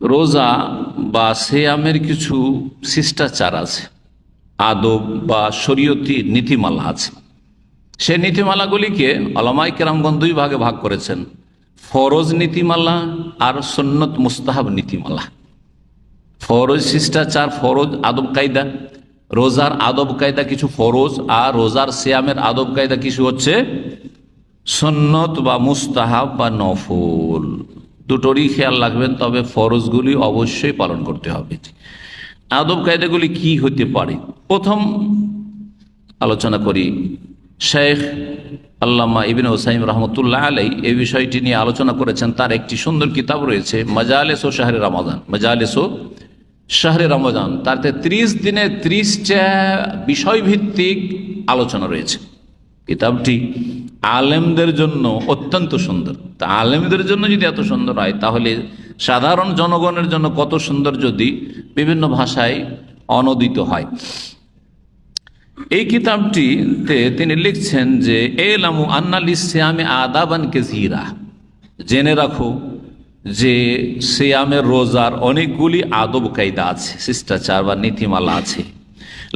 রোজা বা সিয়ামের কিছু শিষ্টাচার আছে, আদব বা শরীয়তি নীতিমালা আছে। সে নীতিমালাগুলিকে উলামায়ে কেরামগণ দুই ভাগে ভাগ করেছেন, ফরজ নীতিমালা আর সুন্নত মুস্তাহাব নীতিমালা। ফরজ শিষ্টাচার, ফরজ আদব কায়দা, রোজার আদব কায়দা কিছু ফরজ, আর রোজার সিয়ামের আদব কায়দা কিছু হচ্ছে সুন্নত বা মুস্তাহাব বা নফল। দুটোরই খেয়াল রাখবেন, তবে ফরজগুলি অবশ্যই পালন করতে হবে। আদব কায়দাগুলি কি হতে পারে, প্রথম আলোচনা করি। শেখ আল্লামা ইবনে উসাইম রহমতুল্লাহ আলাই এই বিষয়টি নিয়ে আলোচনা করেছেন। তার একটি সুন্দর কিতাব রয়েছে, মাজালিস ও শাহরে রমাদান, মাজালিস ও শাহরে রমাদান। তাতে 30 দিনে 30টা বিষয়ভিত্তিক আলোচনা রয়েছে। কিতাবটি আলেমদের জন্য অত্যন্ত সুন্দর। তা আলেমদের জন্য যদি এত সুন্দর হয়, তাহলে সাধারণ জনগণের জন্য কত সুন্দর যদি বিভিন্ন ভাষায় অনূদিত হয়। এই কিতাবটিতে তিনি লিখছেন যে এলামু আন্না লিসিয়ামে আদাবান কাসীরা, জেনে রাখো যে সিয়ামের রোজার অনেকগুলি আদব কায়দা আছে, শিষ্টাচার বা নীতিমালা আছে।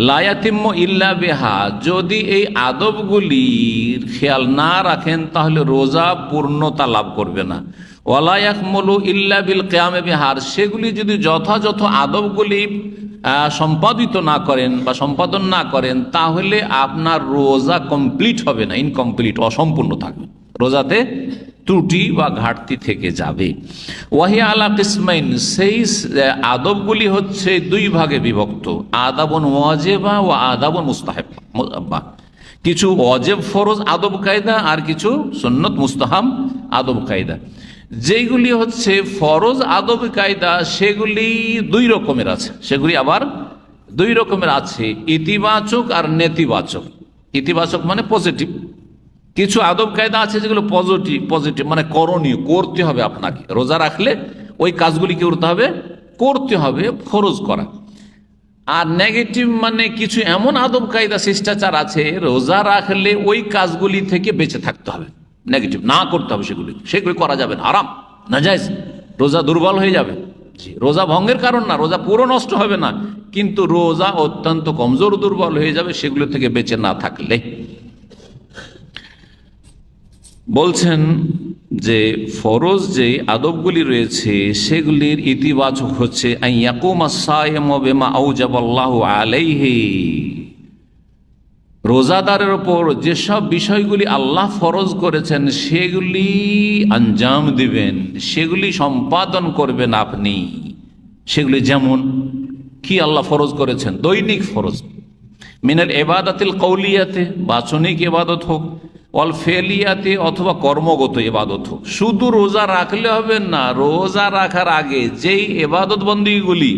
লা ইয়াতিম্মু ইল্লা বিহা, যদি এই আদবগুলির খেয়াল না রাখেন তাহলে রোজা পূর্ণতা লাভ করবে না। ওয়ালা ইয়াকমুলু ইল্লা বিল কিয়ামি বিহা, সেগুলি যদি যথাযথ আদবগুলি সম্পাদিত না করেন বা সম্পাদন না করেন, তাহলে আপনার রোজা কমপ্লিট হবে না, ইনকমপ্লিট, অসম্পূর্ণ থাকবে, রোজাতে ত্রুটি বা ঘাটতি থেকে যাবে। ওয়াহিয়া আলা কিসমাইন, সেই আদবগুলি হচ্ছে দুই ভাগে বিভক্ত, আদাবুন ওয়াজিবা ও আদাবুন মুস্তাহাবা। কিছু ওয়াজিব ফরজ আদব কায়দা আর কিছু সুন্নত মুস্তাহাব আদব কায়দা। যেগুলি হচ্ছে ফরজ আদব কায়দা সেগুলি দুই রকমের আছে, সেগুলি আবার দুই রকমের আছে, ইতিবাচক আর নেতিবাচক। ইতিবাচক মানে পজিটিভ। কিছু আদব কায়দা আছে যেগুলো পজিটিভ মানে করণীয়, করতে হবে আপনাকে, রোজা রাখলে ওই কাজগুলি কি করতে হবে, ফরজ করা। আর নেগেটিভ মানে কিছু এমন আদব কায়দা শিষ্টাচার আছে, রোজা রাখলে ওই কাজগুলি থেকে বেঁচে থাকতে হবে, নেগেটিভ না করতে হবে, সেগুলি করা যাবে না, হারাম, নাজায়েজ, রোজা দুর্বল হয়ে যাবে। রোজা ভঙ্গের কারণ না, রোজা পুরো নষ্ট হবে না, কিন্তু রোজা অত্যন্ত কমজোর দুর্বল হয়ে যাবে সেগুলো থেকে বেঁচে না থাকলে। বলছেন যে ফরজ যে আদবগুলি রয়েছে সেগুলির ইতিবাচক হচ্ছে রোজাদারের ওপর যেসব বিষয়গুলি আল্লাহ ফরজ করেছেন সেগুলি আঞ্জাম দিবেন, সেগুলি সম্পাদন করবেন আপনি। সেগুলি যেমন কি আল্লাহ ফরজ করেছেন, দৈনিক ফরজ, মিনাল ইবাদাতিল কওলিয়াতে, বাচনিক ইবাদত হোক, অল ফেলিয়াতে অথবা কর্মগত ইবাদত হোক। শুধু রোজা রাখলে হবে না, রোজা রাখার আগে যেই ইবাদত বন্দেগীগুলি,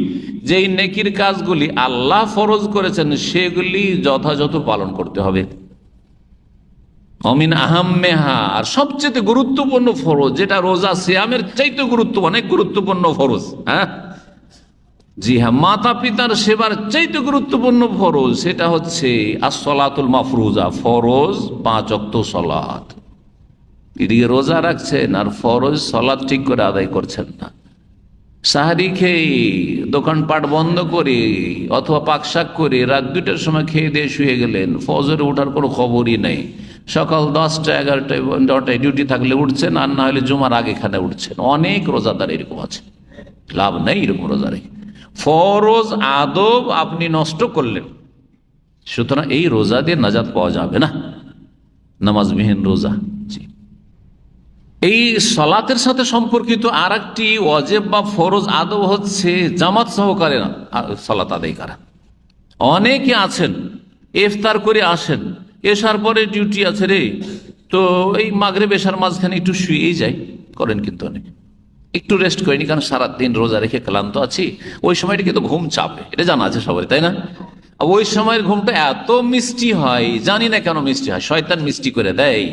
যেই নেকির কাজগুলি আল্লাহ ফরজ করেছেন সেগুলি যথাযথ পালন করতে হবে। অমিন আহাম্মেহা, আর সবচেয়ে গুরুত্বপূর্ণ ফরজ, যেটা রোজা সিয়ামের চাইতে অনেক গুরুত্বপূর্ণ ফরজ, হ্যাঁ জি হ্যাঁ, মাতা পিতার সেবার চাইতে গুরুত্বপূর্ণ ফরজ, সেটা হচ্ছে as-সালাতুল মাফরুজা, ফরজ 5 ওয়াক্ত সালাত। এদিকে রোজা রাখছেন আর ফরজ সালাত ঠিক করে আদায় করছেন না। সাহারি খেয়ে দোকানপাট বন্ধ করে অথবা পাকশাক করে রাত 2টার সময় খেয়ে দিয়ে শুয়ে গেলেন, ফজরে ওঠার কোনো খবরই নেই। সকাল 10টা 11টায় 10টায় ডিউটি থাকলে উঠছেন, আর না হলে জুমার আগে খানে উঠছেন। অনেক রোজাদার এরকম আছে, লাভ নেই এরকম রোজা রেখে। ফরজ আদব আপনি নষ্ট করলেন, সুতরাং এই রোজা দিয়ে নাজাত পাওয়া যাবে না, নামাজবিহীন রোজা। এই সালাতের সাথে সম্পর্কিত আর একটি ওয়াজিব বা ফরজ আদব হচ্ছে জামাত সহকারে সালাত আদায় করা। অনেকে আছেন ইফতার করে আসেন, এসার পরে ডিউটি আছে রে, তো এই মাগরিব এশার মাঝখানে একটু শুয়েই যায়, করেন কিন্তু অনেকে একটু রেস্ট করিনি, কারণ সারাদিন রোজা রেখে ক্লান্ত আছি, ওই সময়টা কিন্তু ঘুম চাপে, এটা জানা আছে সবাই, তাই না? ওই সময়ের ঘুমটা এত মিষ্টি হয়, জানি না কেন মিষ্টি হয়, শয়তান মিষ্টি করে দেয়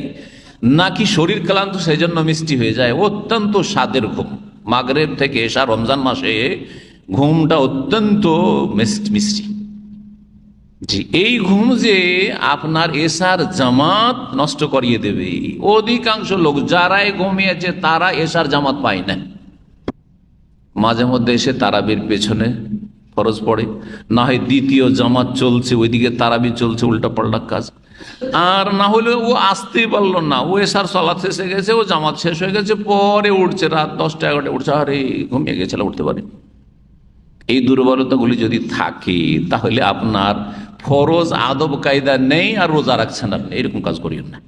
নাকি শরীর ক্লান্ত সেই জন্য মিষ্টি হয়ে যায়। অত্যন্ত স্বাদের ঘুম, মাগরিব থেকে এশা রমজান মাসে ঘুমটা অত্যন্ত মিষ্টি। জি, এই ঘুম যে আপনার এশার জামাত নষ্ট করিয়ে দেবে। অধিকাংশ লোক যারাই ঘুমিয়েছে তারা এশার জামাত পায় না। মাঝে মধ্যে এসে তারাবির পেছনে ফরজ পড়ে, না হয় দ্বিতীয় জামাত চলছে ওইদিকে তারাবি চলছে, উল্টা পাল্টা কাজ। আর না হলে ও আসতেই পারলো না, ও এসার সালাত শেষে গেছে, ও জামাত শেষ হয়ে গেছে, পরে উঠছে রাত 10টা 11টায় উঠছে, আরে ঘুমিয়ে গেছিল, উঠতে পারে। এই দুর্বলতাগুলি যদি থাকে তাহলে আপনার ফরজ আদব কায়দা নেই আর রোজা রাখছেন আপনি, এরকম কাজ করিও না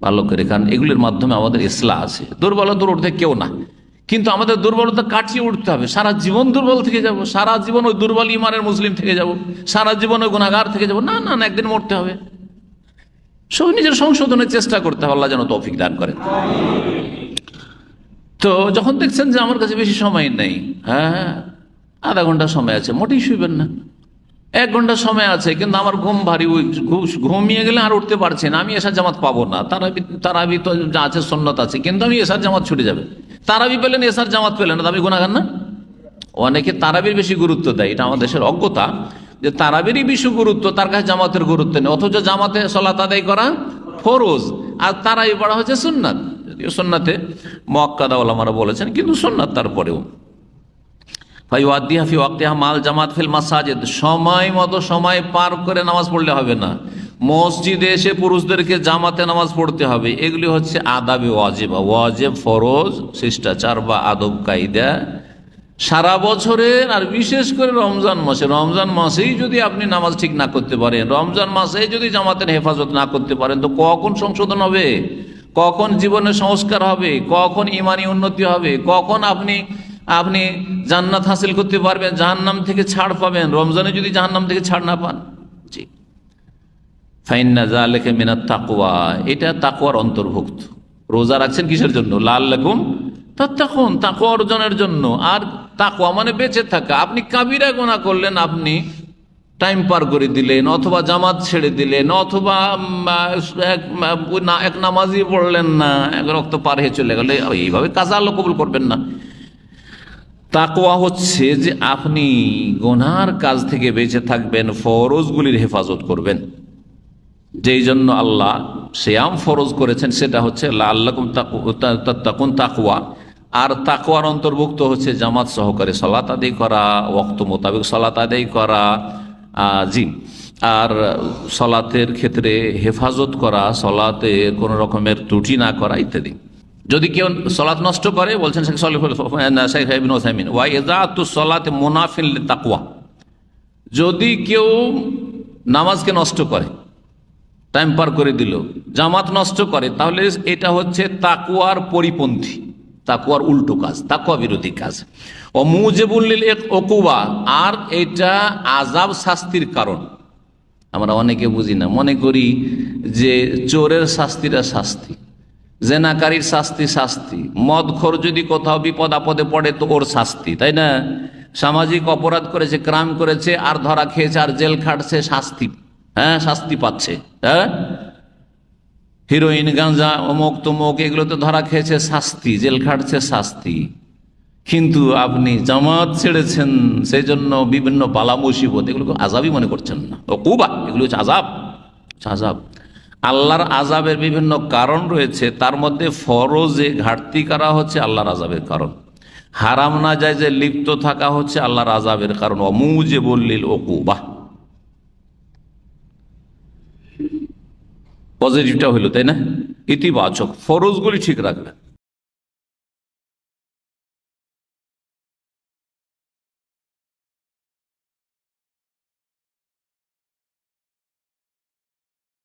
ভালো করে। কারণ এগুলির মাধ্যমে আমাদের ইসলাহ আছে। দুর্বলতা উঠতে কেউ না, কিন্তু আমাদের দুর্বলতা কাটিয়ে উঠতে হবে। সারা জীবন দুর্বল থেকে যাব, সারা জীবন ওই দুর্বল ইমানের মুসলিম থেকে যাব, সারা জীবন ওই গুনাহগার থেকে যাব, না না না, একদিন মরতে হবে। সব নিজের সংশোধনের চেষ্টা করতে হবে, আল্লাহ যেন তৌফিক দান করেন। তো যখন দেখছেন যে আমার কাছে বেশি সময় নেই, হ্যাঁ আধা ঘন্টা সময় আছে, মোটেই শুইবেন না। 1 ঘন্টা সময় আছে কিন্তু আমার ঘুম ভারী, ঘুমিয়ে গেলে আর উঠতে পারছি না, আমি এসার জামাত পাবো না। তারাবি তো যা আছে সুন্নত আছে, কিন্তু আমি এসার জামাত ছুটে যাবে। তারাবি পেলেন, এসার জামাত পেলেন না, আমি গুনাহগার না? অনেকে তারাবির বেশি গুরুত্ব দেয়, এটা আমাদের দেশের অজ্ঞতা যে তারাবিরই বেশি গুরুত্ব, তার কাছে জামাতের গুরুত্ব নেই। অথচ জামাতে সালাত আদায় করা ফরজ, আর তারাবি পড়া হচ্ছে সুন্নাত। যদিও সুন্নাতে মুআক্কাদা ওলামারা বলেছেন, কিন্তু সুন্নাত তারপরেও। মাল জামাত ফিল মাসাজিদ, সময় মতো সময় পার করে নামাজ পড়লে হবে না, মসজিদে এসে পুরুষদেরকে জামাতে নামাজ পড়তে হবে। এগুলি হচ্ছে আদাবে ওয়াজিবা, ওয়াজিব ফরজ শিষ্টাচার বা আদব কায়দা। সারা বছরের আর বিশেষ করে রমজান মাসে, রমজান মাসেই যদি আপনি নামাজ ঠিক না করতে পারেন, রমজান মাসেই যদি জামাতের হেফাজত না করতে পারেন, তো কখন সংশোধন হবে, কখন জীবনের সংস্কার হবে, কখন ইমানি উন্নতি হবে, কখন আপনি জান্নাত হাসিল করতে পারবেন, জাহান্নাম থেকে ছাড় পাবেন, রমজানে যদি জাহান্নাম থেকে ছাড় না পান। জি, ফাইন্না যালিকা মিনাত তাকওয়া, এটা তাকওয়ার অন্তর্ভুক্ত। রোজা রাখছেন কিসের জন্য? লাআল্লাকুম তাত্তাকুন, তাকওয়া অর্জনের জন্য। আর তাকওয়া মানে বেঁচে থাকা। আপনি কাবিরা গুনাহ করলেন, আপনি টাইম পার করে দিলেন, অথবা জামাত ছেড়ে দিলেন, অথবা এক নামাজই পড়লেন না, এক রক্ত পার হয়ে চলে গেলে, এইভাবে কাজ আল্লাহ কবুল করবেন না। তাকওয়া হচ্ছে যে আপনি গুনার কাজ থেকে বেঁচে থাকবেন, ফরজগুলির হেফাজত করবেন। যেই জন্য আল্লাহ সিয়াম ফরজ করেছেন, সেটা হচ্ছে লাআল্লাকুম তাত্তাকুন, তাকওয়া। আর তাকওয়ার অন্তর্ভুক্ত হচ্ছে জামাত সহকারে সালাত আদায় করা, ওয়াক্ত মোতাবেক সালাত আদায় করা। জি, আর সালাতের ক্ষেত্রে হেফাজত করা, সালাতে কোনো রকমের ত্রুটি না করা ইত্যাদি। যদি কেউ সালাত নষ্ট করে, বলছেন শেখ ইবনে উসাইমিন, ওয়া ইযাতুস সালাতি মুনাফিন লিতাকওয়া, যদি কেউ নামাজকে নষ্ট করে, টাইম পার করে দিল, জামাত নষ্ট করে, তাহলে এটা হচ্ছে তাকওয়ার পরিপন্থী, তাকওয়ার উল্টো কাজ, তাকওয়া বিরোধী কাজ। ও মুজিবুল লিল উকুবা, আর এটা আযাব শাস্তির কারণ। আমরা অনেকে বুঝি না, মনে করি যে চোরের শাস্তিটা শাস্তি, জেনাকারীর শাস্তি শাস্তি, মদখোর যদি কোথাও বিপদ আপদে পড়ে তো ওর শাস্তি, তাই না? সামাজিক অপরাধ করেছে, ক্রাইম করেছে, আর ধরা খেয়েছে, আর জেল খাটছে, শাস্তি, হ্যাঁ শাস্তি পাচ্ছে। হ্যাঁ, হিরোইন, গাঁজা, অমুক তমুক, এগুলোতে ধরা খেয়েছে, শাস্তি, জেল খাটছে, শাস্তি। কিন্তু আপনি জামাত ছেড়েছেন, সেই জন্য বিভিন্ন বালা মুসিবত, এগুলোকে আযাবই মনে করছেন না। উকুবা, এগুলো হচ্ছে আযাব, আযাব। আল্লাহর আযাবের বিভিন্ন কারণ রয়েছে, তার মধ্যে ফরজে ঘাটতি করা হচ্ছে আল্লাহর আযাবের কারণ, হারাম না যায় যে লিপ্ত থাকা হচ্ছে আল্লাহর আযাবের কারণ। মুজিবুল লিল উকুবা, পজিটিভটা হইল, তাই না? ইতিবাচক, ফরজগুলি ঠিক রাখবেন।